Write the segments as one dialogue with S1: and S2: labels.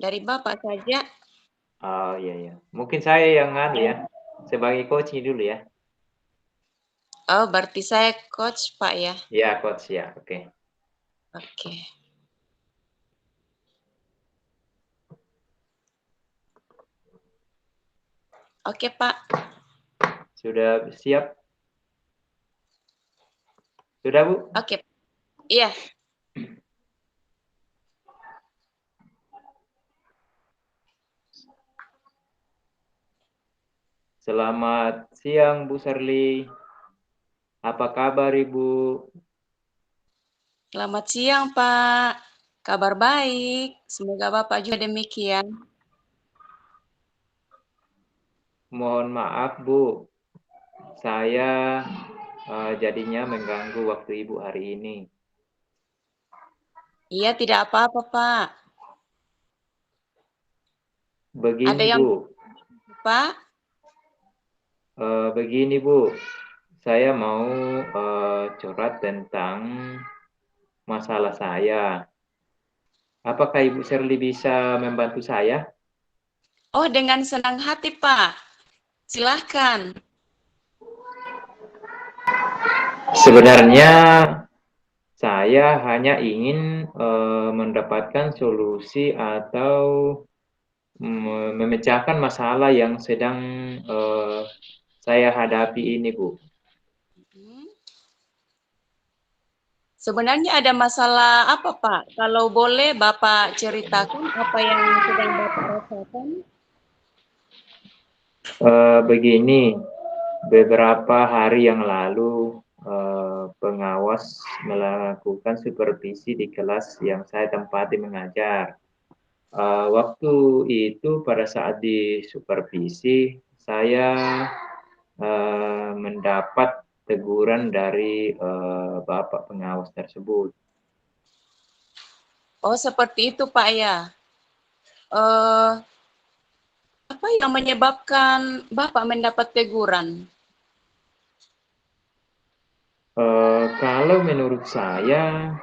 S1: Dari Bapak saja.
S2: Oh, iya iya. Mungkin saya yang nganu ya, sebagai coach-nya dulu ya.
S1: Oh, berarti saya coach, Pak ya.
S2: Iya, coach ya. Oke.
S1: Oke. Oke, Pak.
S2: Sudah siap? Sudah, Bu?
S1: Oke. Iya.
S2: Selamat siang, Bu Sarli. Apa kabar, Ibu?
S1: Selamat siang, Pak. Kabar baik. Semoga Bapak juga demikian.
S2: Mohon maaf, Bu. Saya jadinya mengganggu waktu Ibu hari ini.
S1: Iya, tidak apa-apa, Pak. Ada
S2: Begini,
S1: yang
S2: Bu.
S1: Pak?
S2: Begini, Bu. Saya mau curhat tentang masalah saya. Apakah Ibu Shirley bisa membantu saya?
S1: Oh, dengan senang hati, Pak. Silahkan.
S2: Sebenarnya saya hanya ingin mendapatkan solusi atau memecahkan masalah yang sedang saya hadapi ini, Bu.
S1: Hmm. Sebenarnya ada masalah apa, Pak? Kalau boleh Bapak ceritakan apa yang sedang Bapak rasakan?
S2: Begini, beberapa hari yang lalu pengawas melakukan supervisi di kelas yang saya tempati mengajar. Waktu itu pada saat di supervisi, saya mendapat teguran dari Bapak pengawas tersebut.
S1: Oh, seperti itu, Pak ya. Eh, apa yang menyebabkan Bapak mendapat teguran?
S2: Kalau menurut saya,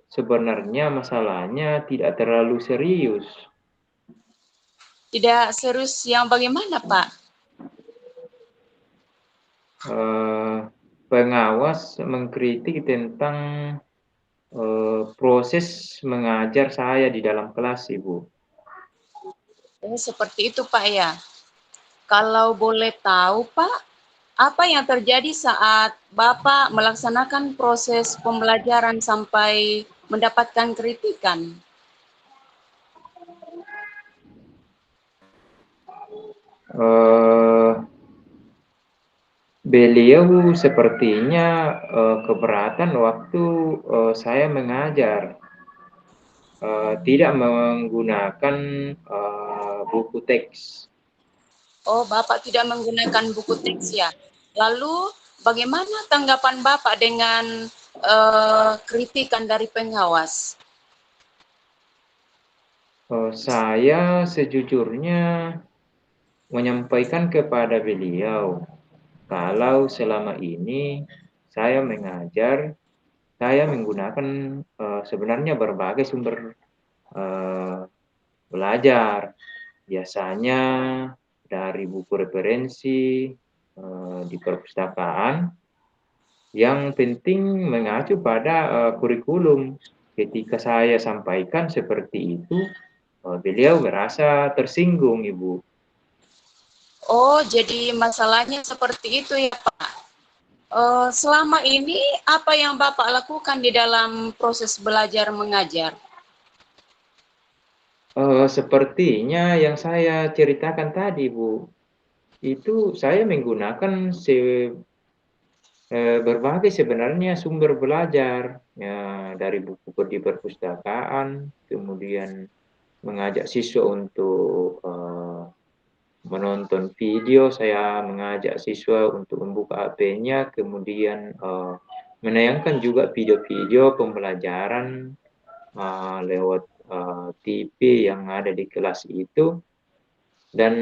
S2: sebenarnya masalahnya tidak terlalu serius.
S1: Tidak serius yang bagaimana, Pak?
S2: Eh, Pengawas mengkritik tentang proses mengajar saya di dalam kelas, Ibu.
S1: Seperti itu, Pak ya. Kalau boleh tahu, Pak, apa yang terjadi saat Bapak melaksanakan proses pembelajaran sampai mendapatkan kritikan?
S2: Eh, Beliau sepertinya keberatan waktu saya mengajar, tidak menggunakan buku teks.
S1: Oh, Bapak tidak menggunakan buku teks ya. Lalu bagaimana tanggapan Bapak dengan kritikan dari pengawas?
S2: Saya sejujurnya menyampaikan kepada beliau kalau selama ini saya mengajar, saya menggunakan sebenarnya berbagai sumber eh, belajar. Biasanya dari buku referensi di perpustakaan, yang penting mengacu pada kurikulum. Ketika saya sampaikan seperti itu, beliau merasa tersinggung, Ibu.
S1: Oh, jadi masalahnya seperti itu ya, Pak. Selama ini apa yang Bapak lakukan di dalam proses belajar mengajar?
S2: Sepertinya yang saya ceritakan tadi, Bu, itu saya menggunakan berbagai sebenarnya sumber belajar, ya, dari buku di perpustakaan, kemudian mengajak siswa untuk menonton video, saya mengajak siswa untuk membuka HP-nya, kemudian menayangkan juga video-video pembelajaran lewat TV yang ada di kelas itu, dan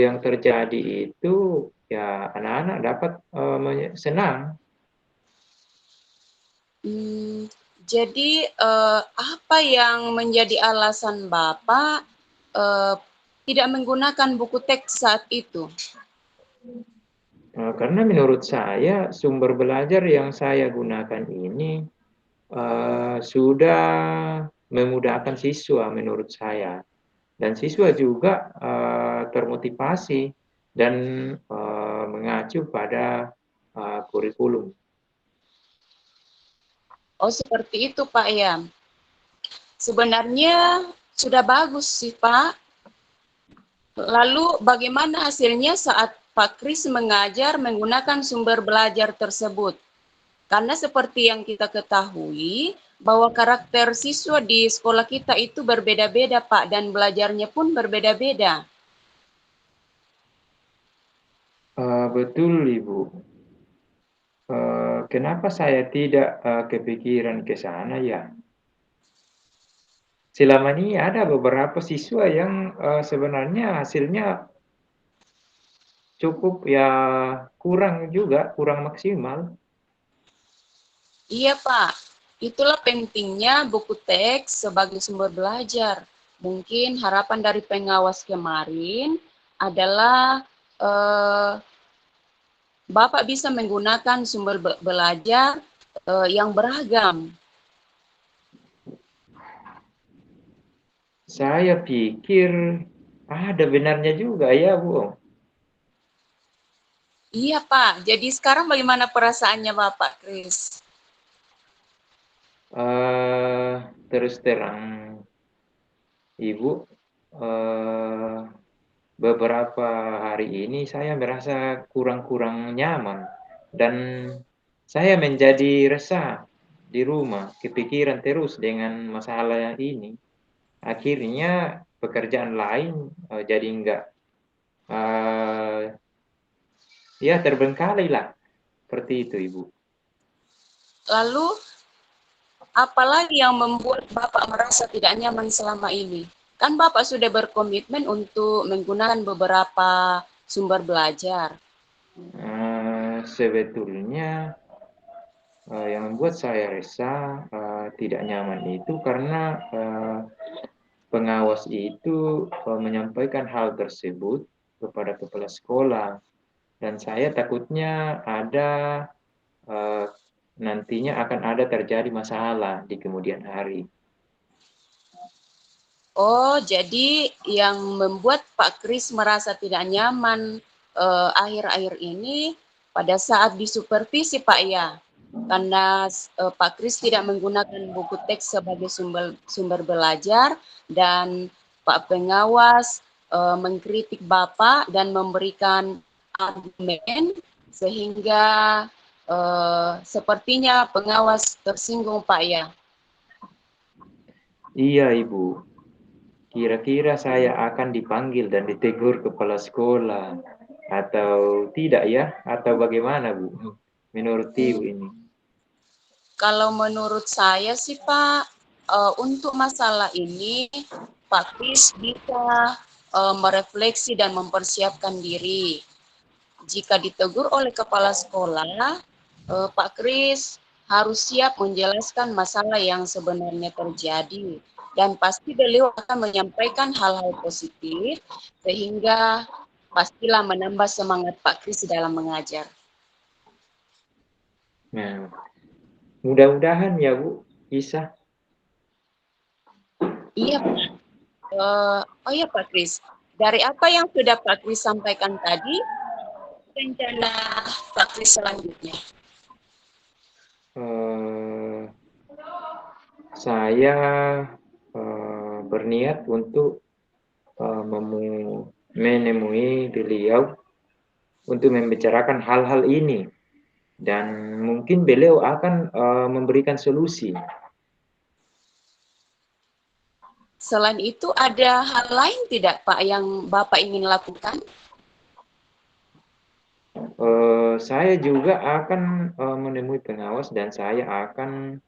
S2: yang terjadi itu ya anak-anak dapat senang.
S1: Hmm, Jadi apa yang menjadi alasan Bapak tidak menggunakan buku teks saat itu?
S2: Karena menurut saya sumber belajar yang saya gunakan ini sudah memudahkan siswa menurut saya, dan siswa juga termotivasi dan mengacu pada kurikulum.
S1: Oh, seperti itu Pak ya. Sebenarnya sudah bagus sih Pak. Lalu bagaimana hasilnya saat Pak Kris mengajar menggunakan sumber belajar tersebut? Karena seperti yang kita ketahui, bahwa karakter siswa di sekolah kita itu berbeda-beda, Pak, dan belajarnya pun berbeda-beda.
S2: Betul, Ibu. Kenapa saya tidak kepikiran ke sana ya? Selama ini ada beberapa siswa yang sebenarnya hasilnya cukup ya kurang juga, kurang maksimal.
S1: Iya, Pak. Itulah pentingnya buku teks sebagai sumber belajar. Mungkin harapan dari pengawas kemarin adalah Bapak bisa menggunakan sumber belajar yang beragam.
S2: Saya pikir ada benarnya juga ya, Bu.
S1: Iya, Pak. Jadi sekarang bagaimana perasaannya Bapak, Kris?
S2: Terus terang, Ibu, eh, beberapa hari ini saya merasa kurang-kurang nyaman dan saya menjadi resah di rumah, kepikiran terus dengan masalah ini. Akhirnya pekerjaan lain jadi enggak eh, ya terbengkalai lah seperti itu, Ibu.
S1: Lalu apalagi yang membuat Bapak merasa tidak nyaman selama ini? Kan Bapak sudah berkomitmen untuk menggunakan beberapa sumber belajar.
S2: Sebetulnya yang membuat saya resah, tidak nyaman itu karena pengawas itu menyampaikan hal tersebut kepada kepala sekolah, dan saya takutnya ada eh, nantinya akan ada terjadi masalah di kemudian hari.
S1: Oh, jadi yang membuat Pak Kris merasa tidak nyaman akhir-akhir ini pada saat disupervisi Pak ya, karena Pak Kris tidak menggunakan buku teks sebagai sumber belajar dan Pak pengawas mengkritik Bapak dan memberikan argumen sehingga sepertinya pengawas tersinggung Pak ya.
S2: Iya, Ibu. Kira-kira saya akan dipanggil dan ditegur kepala sekolah atau tidak ya? Atau bagaimana, Bu? Menurut Ibu ini.
S1: Kalau menurut saya sih Pak, untuk masalah ini Pak Kris bisa merefleksi dan mempersiapkan diri. Jika ditegur oleh kepala sekolah, Pak Kris harus siap menjelaskan masalah yang sebenarnya terjadi. Dan pasti beliau akan menyampaikan hal-hal positif, sehingga pastilah menambah semangat Pak Kris dalam mengajar.
S2: Nah, mudah-mudahan ya, Bu, bisa.
S1: Iya Pak. Oh ya Pak Kris, dari apa yang sudah Pak Kris sampaikan tadi, rencana Pak Kris selanjutnya?
S2: Eh, saya berniat untuk menemui beliau untuk membicarakan hal-hal ini, dan mungkin beliau akan memberikan solusi.
S1: Selain itu ada hal lain tidak Pak yang Bapak ingin lakukan?
S2: Saya juga akan menemui pengawas dan saya akan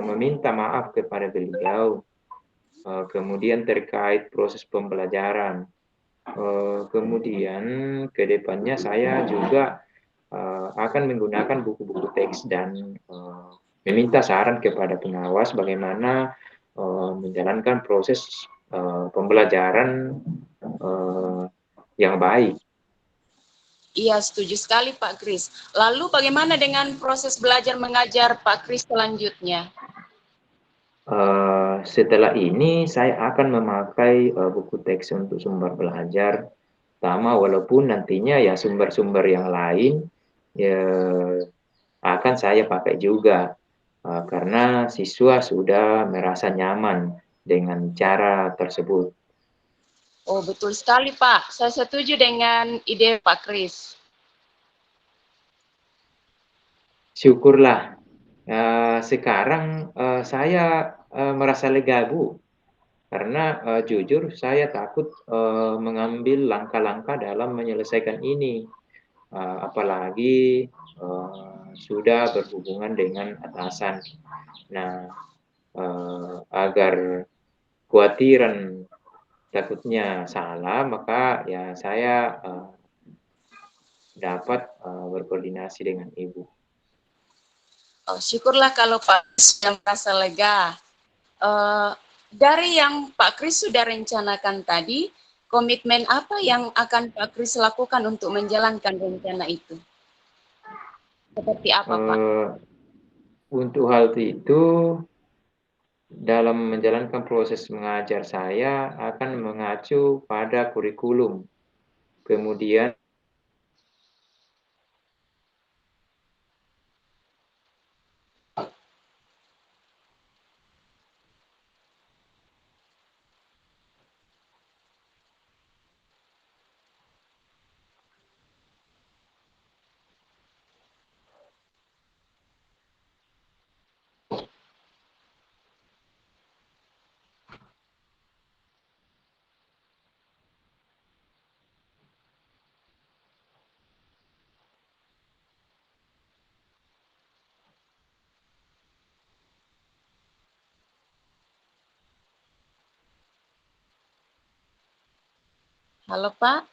S2: meminta maaf kepada beliau. Kemudian terkait proses pembelajaran. Kemudian ke depannya saya juga akan menggunakan buku-buku teks dan meminta saran kepada pengawas bagaimana menjalankan proses pembelajaran yang baik.
S1: Iya, setuju sekali Pak Kris. Lalu bagaimana dengan proses belajar mengajar Pak Kris selanjutnya?
S2: Setelah ini saya akan memakai buku teks untuk sumber belajar pertama, walaupun nantinya ya sumber-sumber yang lain ya akan saya pakai juga karena siswa sudah merasa nyaman dengan cara tersebut.
S1: Oh, betul sekali Pak. Saya setuju dengan ide Pak Kris.
S2: Syukurlah sekarang saya merasa lega, Bu, karena jujur saya takut mengambil langkah-langkah dalam menyelesaikan ini, apalagi sudah berhubungan dengan atasan. Nah, agar khawatiran takutnya salah, maka ya saya dapat berkoordinasi dengan Ibu.
S1: Oh, syukurlah kalau Pak Kris sudah merasa lega. Dari yang Pak Kris sudah rencanakan tadi, komitmen apa yang akan Pak Kris lakukan untuk menjalankan rencana itu? Seperti apa, Pak?
S2: Untuk hal itu, dalam menjalankan proses mengajar saya akan mengacu pada kurikulum. Kemudian
S1: Halo, Pak.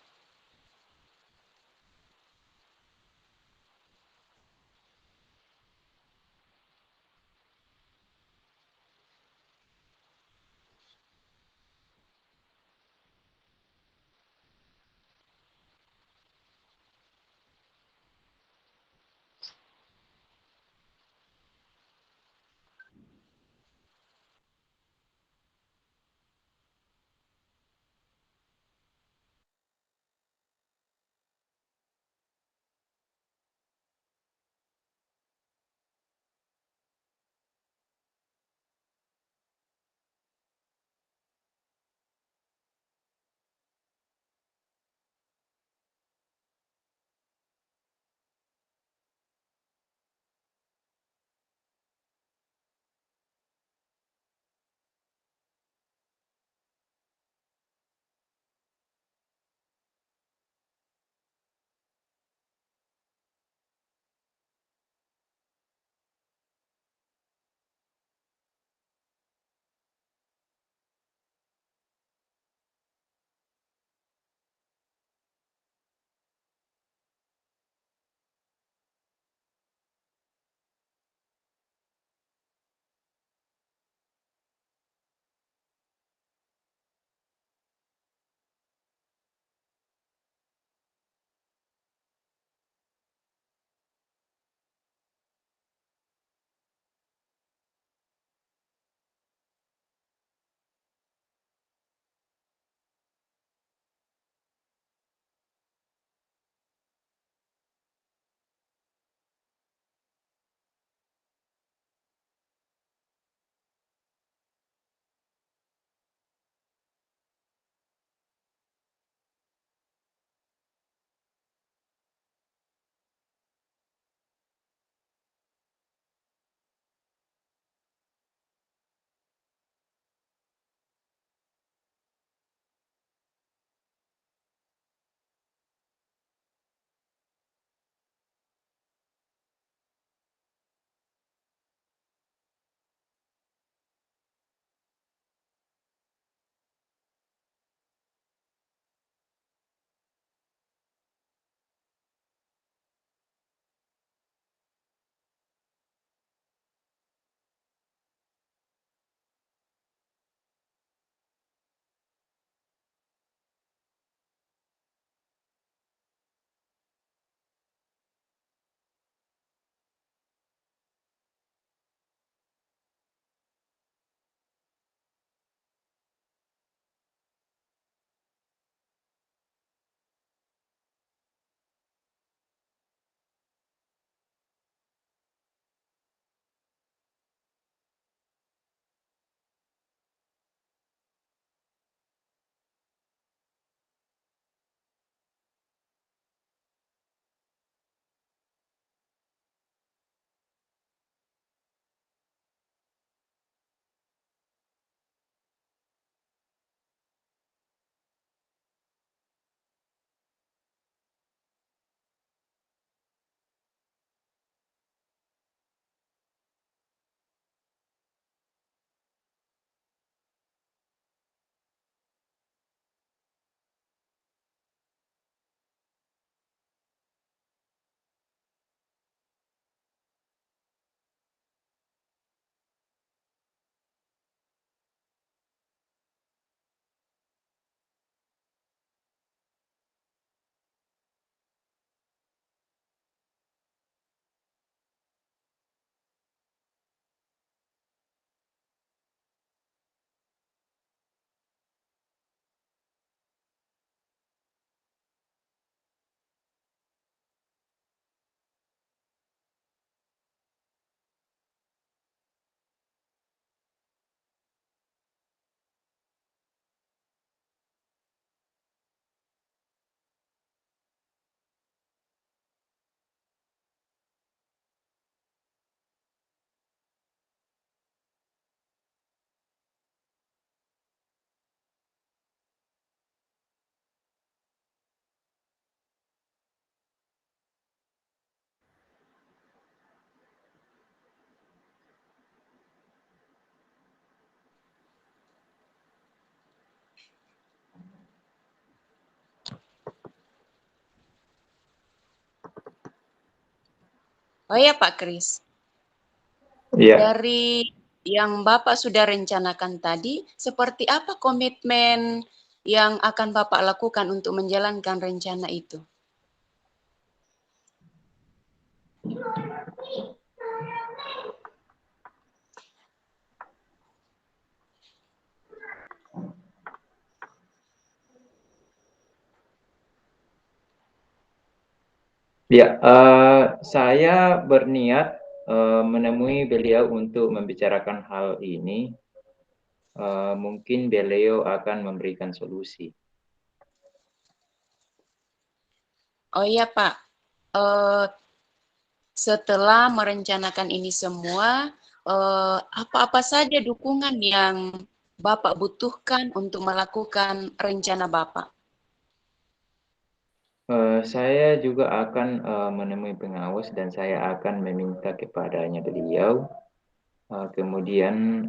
S1: Oh ya Pak Kris,
S2: Ya,
S1: dari yang Bapak sudah rencanakan tadi, seperti apa komitmen yang akan Bapak lakukan untuk menjalankan rencana itu?
S2: ya, saya berniat menemui beliau untuk membicarakan hal ini. Mungkin beliau akan memberikan solusi.
S1: Oh iya Pak, eh, setelah merencanakan ini semua, apa-apa saja dukungan yang Bapak butuhkan untuk melakukan rencana Bapak?
S2: Saya juga akan menemui pengawas dan saya akan meminta kepadanya beliau. Kemudian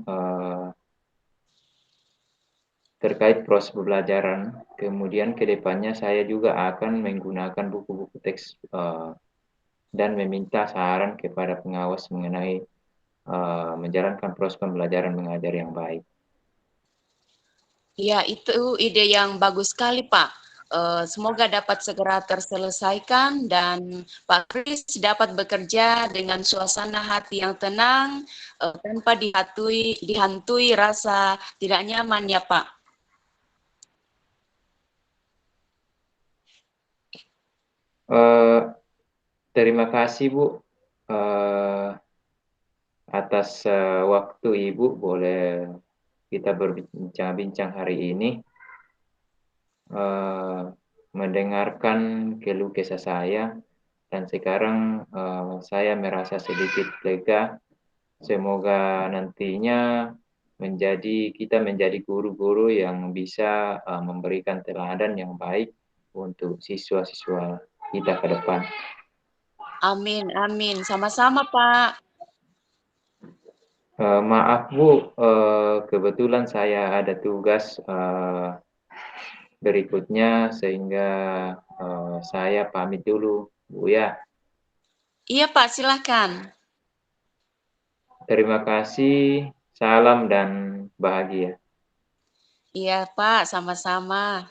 S2: terkait proses pembelajaran, kemudian ke depannya saya juga akan menggunakan buku-buku teks dan meminta saran kepada pengawas mengenai menjalankan proses pembelajaran mengajar yang baik.
S1: Ya, itu ide yang bagus sekali, Pak. Semoga dapat segera terselesaikan dan Pak Kris dapat bekerja dengan suasana hati yang tenang, tanpa dihantui rasa tidak nyaman ya, Pak.
S2: Uh, Terima kasih Bu uh, atas waktu Ibu, boleh kita berbincang-bincang hari ini, uh, mendengarkan keluh kesah saya, dan sekarang saya merasa sedikit lega. Semoga nantinya kita menjadi guru-guru yang bisa memberikan teladan yang baik untuk siswa-siswa kita ke depan.
S1: Amin, amin. Sama-sama, Pak.
S2: Maaf Bu, kebetulan saya ada tugas berikutnya sehingga saya pamit dulu Bu ya.
S1: Iya, Pak, silakan.
S2: Terima kasih, salam dan bahagia.
S1: Iya, Pak, sama-sama.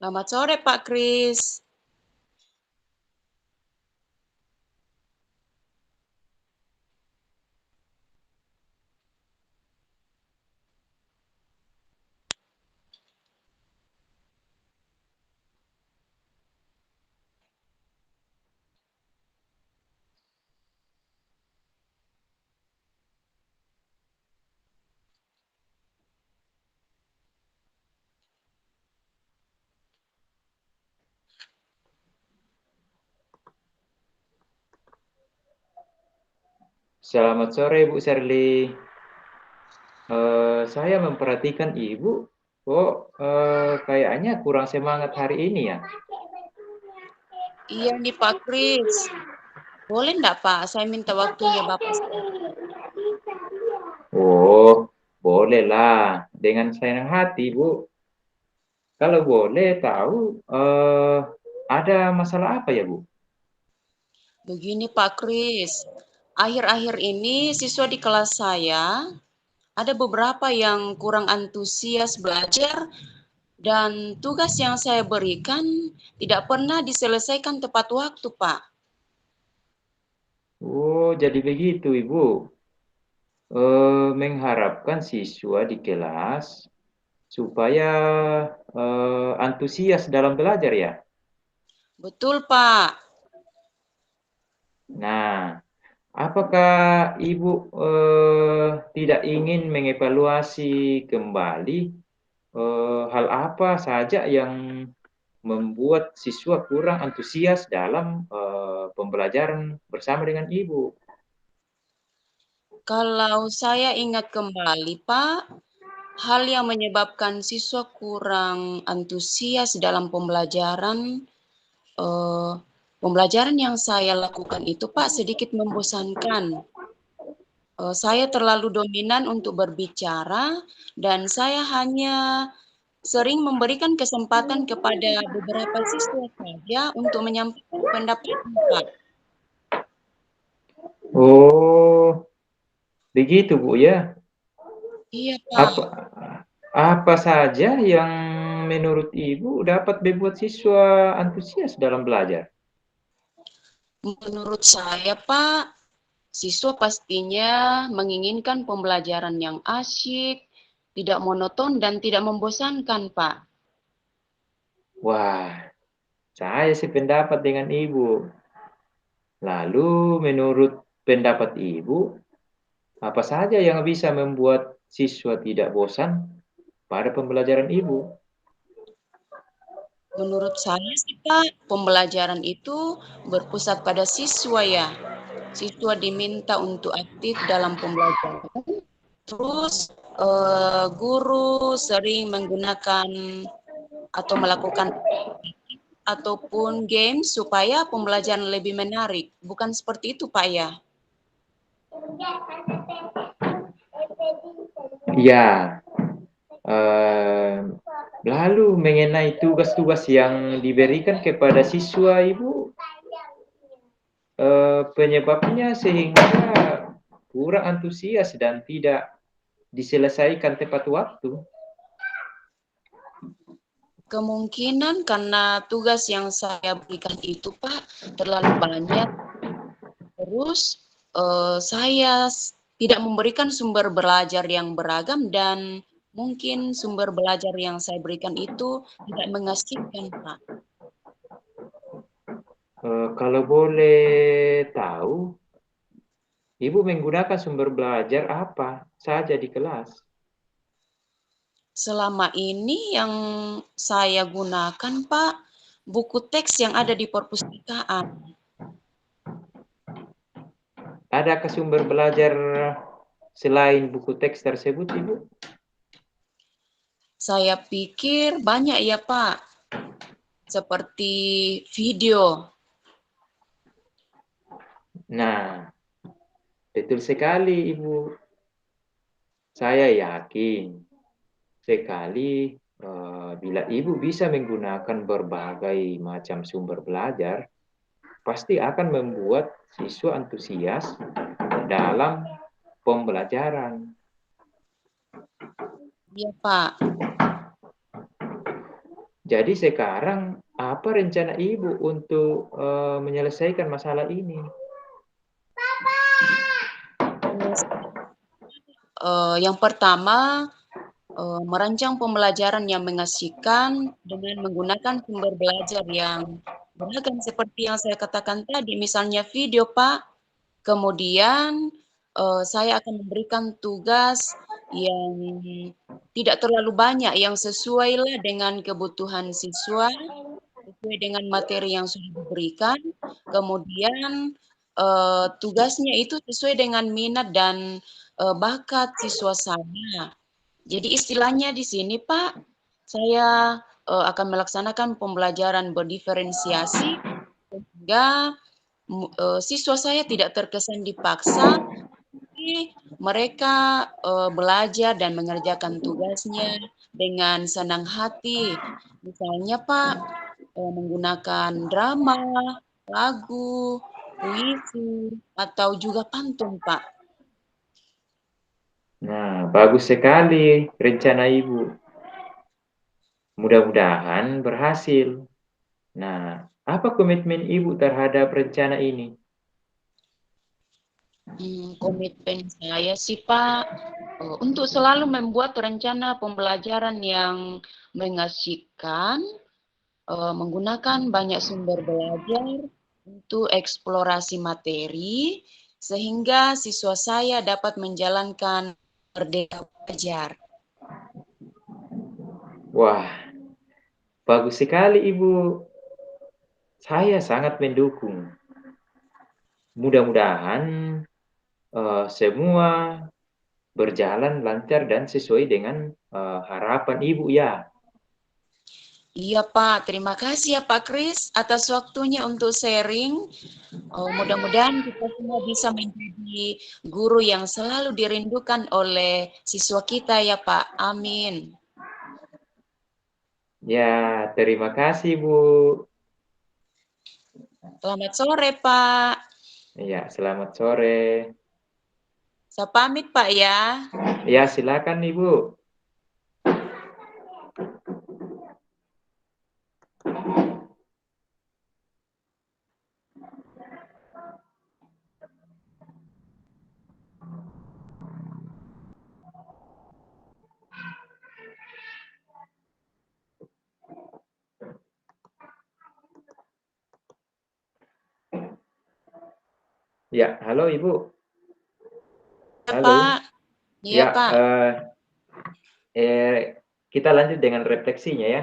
S1: Selamat sore, Pak Kris.
S2: Selamat sore Bu Sherly. Saya memperhatikan Ibu kok kayaknya kurang semangat hari ini ya.
S1: Iya nih, Pak Kris. Boleh enggak, Pak? Saya minta waktunya Bapak sebentar.
S2: Oh, bolehlah. Dengan senang hati Bu. Kalau boleh tahu ada masalah apa ya Bu?
S1: Begini Pak Kris, akhir-akhir ini siswa di kelas saya ada beberapa yang kurang antusias belajar dan tugas yang saya berikan tidak pernah diselesaikan tepat waktu, Pak.
S2: Oh, jadi begitu Ibu. Mengharapkan siswa di kelas supaya antusias dalam belajar ya.
S1: Betul, Pak.
S2: Nah, apakah Ibu tidak ingin mengevaluasi kembali hal apa saja yang membuat siswa kurang antusias dalam pembelajaran bersama dengan Ibu?
S1: Kalau saya ingat kembali, Pak, hal yang menyebabkan siswa kurang antusias dalam eee, pembelajaran yang saya lakukan itu, Pak, sedikit membosankan. Saya terlalu dominan untuk berbicara dan saya hanya sering memberikan kesempatan kepada beberapa siswa saja untuk menyampaikan pendapatnya, Pak.
S2: Oh, begitu Bu ya.
S1: Iya,
S2: Apa
S1: Pak.
S2: apa saja yang menurut Ibu dapat membuat siswa antusias dalam belajar?
S1: Menurut saya, Pak, siswa pastinya menginginkan pembelajaran yang asyik, tidak monoton, dan tidak membosankan, Pak.
S2: Wah, saya sependapat dengan Ibu. Lalu menurut pendapat Ibu, apa saja yang bisa membuat siswa tidak bosan pada pembelajaran Ibu?
S1: Menurut saya sih, Pak, pembelajaran itu berpusat pada siswa ya. Siswa diminta untuk aktif dalam pembelajaran. Terus guru sering menggunakan atau melakukan ataupun game supaya pembelajaran lebih menarik. Bukan seperti itu, Pak ya?
S2: Ya, eh, lalu mengenai tugas-tugas yang diberikan kepada siswa Ibu, penyebabnya sehingga kurang antusias dan tidak diselesaikan tepat waktu.
S1: Kemungkinan karena tugas yang saya berikan itu, Pak, terlalu banyak. Terus saya tidak memberikan sumber belajar yang beragam dan mungkin sumber belajar yang saya berikan itu tidak mengasihkan, Pak.
S2: Kalau boleh tahu, Ibu menggunakan sumber belajar apa saja di kelas?
S1: Selama ini yang saya gunakan, Pak, buku teks yang ada di perpustakaan.
S2: Adakah sumber belajar selain buku teks tersebut, Ibu?
S1: Saya pikir banyak ya, Pak, seperti video.
S2: Nah, betul sekali, Ibu. Saya yakin sekali bila Ibu bisa menggunakan berbagai macam sumber belajar, pasti akan membuat siswa antusias dalam pembelajaran.
S1: Iya, Pak.
S2: Jadi sekarang apa rencana Ibu untuk menyelesaikan masalah ini?
S1: Yang pertama, merancang pembelajaran yang mengasihkan dengan menggunakan sumber belajar yang beragam seperti yang saya katakan tadi, misalnya video, Pak. Kemudian, saya akan memberikan tugas yang tidak terlalu banyak, yang sesuailah dengan kebutuhan siswa, sesuai dengan materi yang sudah diberikan. Kemudian, tugasnya itu sesuai dengan minat dan, bakat siswa saya. Jadi istilahnya di sini, Pak, saya, akan melaksanakan pembelajaran berdiferensiasi sehingga siswa saya tidak terkesan dipaksa, tapi mereka, belajar dan mengerjakan tugasnya dengan senang hati. Misalnya, Pak, menggunakan drama, lagu, puisi, atau juga pantun, Pak.
S2: Nah, bagus sekali rencana Ibu. Mudah-mudahan berhasil. Nah, apa komitmen Ibu terhadap rencana ini?
S1: Komitmen saya sih Pak, untuk selalu membuat rencana pembelajaran yang mengasihkan, menggunakan banyak sumber belajar untuk eksplorasi materi, sehingga siswa saya dapat menjalankan merdeka belajar.
S2: Wah, bagus sekali Ibu. Saya sangat mendukung. Mudah-mudahan semua berjalan lancar dan sesuai dengan harapan Ibu ya.
S1: Iya Pak, terima kasih ya Pak Kris atas waktunya untuk sharing. Mudah-mudahan kita semua bisa menjadi guru yang selalu dirindukan oleh siswa kita ya Pak. Amin.
S2: Ya, terima kasih Bu.
S1: Selamat sore Pak.
S2: Ya, selamat sore.
S1: Saya pamit Pak ya.
S2: Ya, silakan Ibu. Ya, halo Ibu.
S1: Ya
S2: Halo.
S1: Pak. Iya
S2: Ya,
S1: Pak.
S2: kita lanjut dengan refleksinya ya.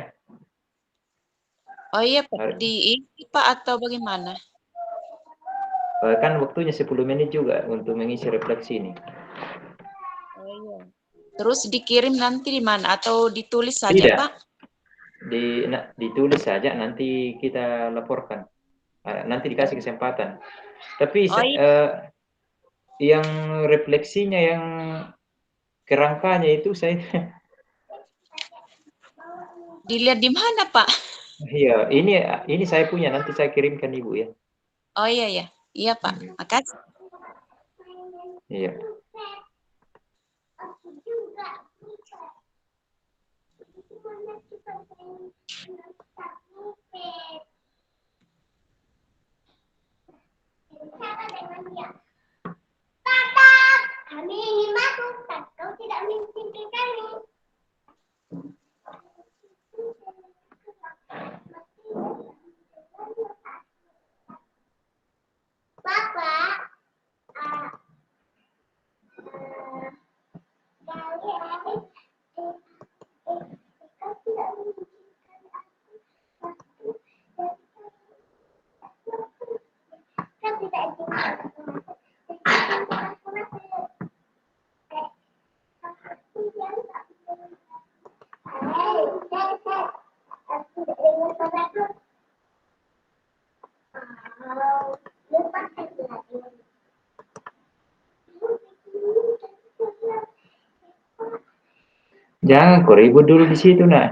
S1: Oh iya Pak,
S2: Hari-
S1: di ini Pak atau bagaimana?
S2: Kan waktunya 10 menit juga untuk mengisi refleksi ini.
S1: Oh iya. Terus dikirim nanti di mana? Atau ditulis saja
S2: Tidak,
S1: Pak?
S2: ditulis saja nanti kita laporkan. Nanti dikasih
S1: Oh,
S2: kesempatan. Tapi
S1: oh iya.
S2: yang refleksinya yang kerangkanya itu saya
S1: Dilihat di mana Pak?
S2: iya, ini saya punya nanti saya kirimkan Ibu ya.
S1: Oh iya ya. Iya Pak. Makasih.
S2: Iya.
S3: Kami ingin masuk, tapi kau tidak mengizinkan kami. Bapak, kalian, kau tidak mengizinkan aku masuk. Kau tidak izinkan aku masuk. Aku masuk. Aku yang tak bisa. Hei, aku tidak dengar suaraku. Lepaskan lagi.
S2: Jangan kok ribut dulu di situ nak.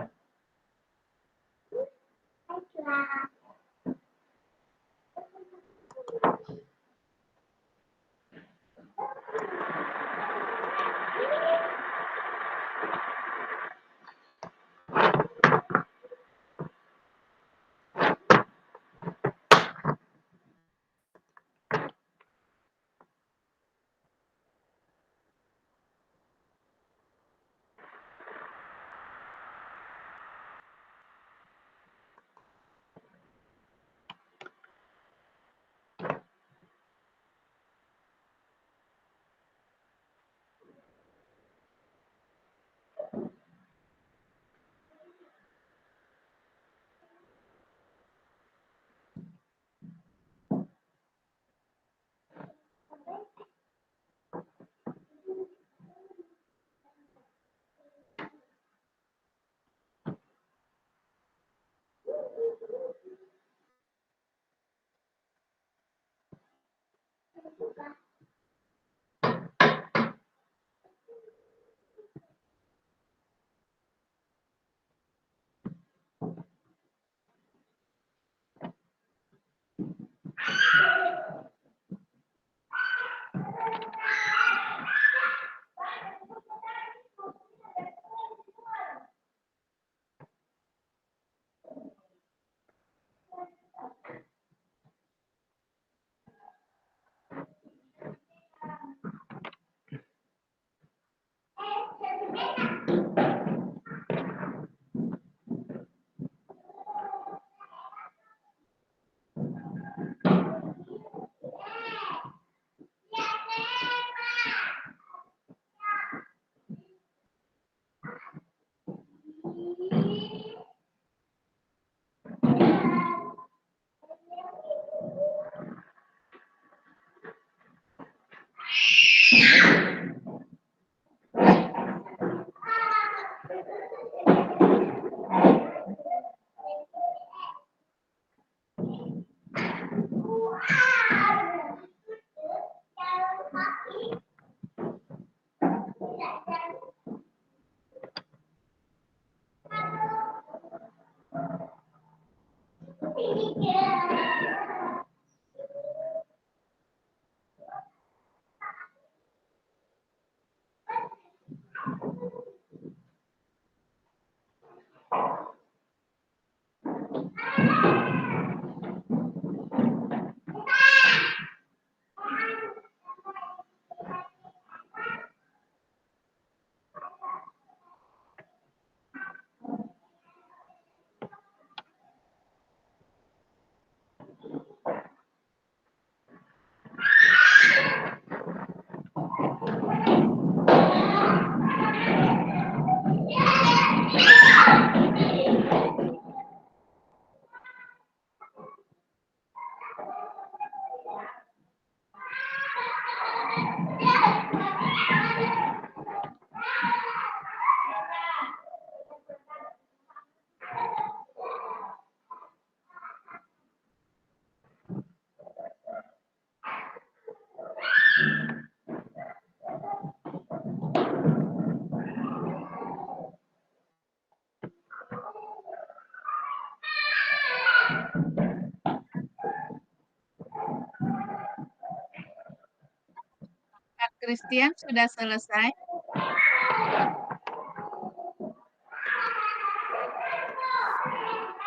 S4: Kak Christian sudah selesai?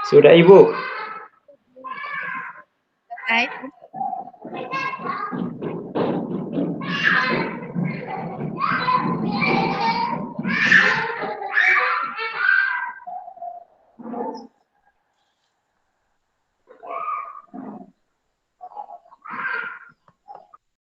S2: Sudah, Ibu.
S4: Selesai?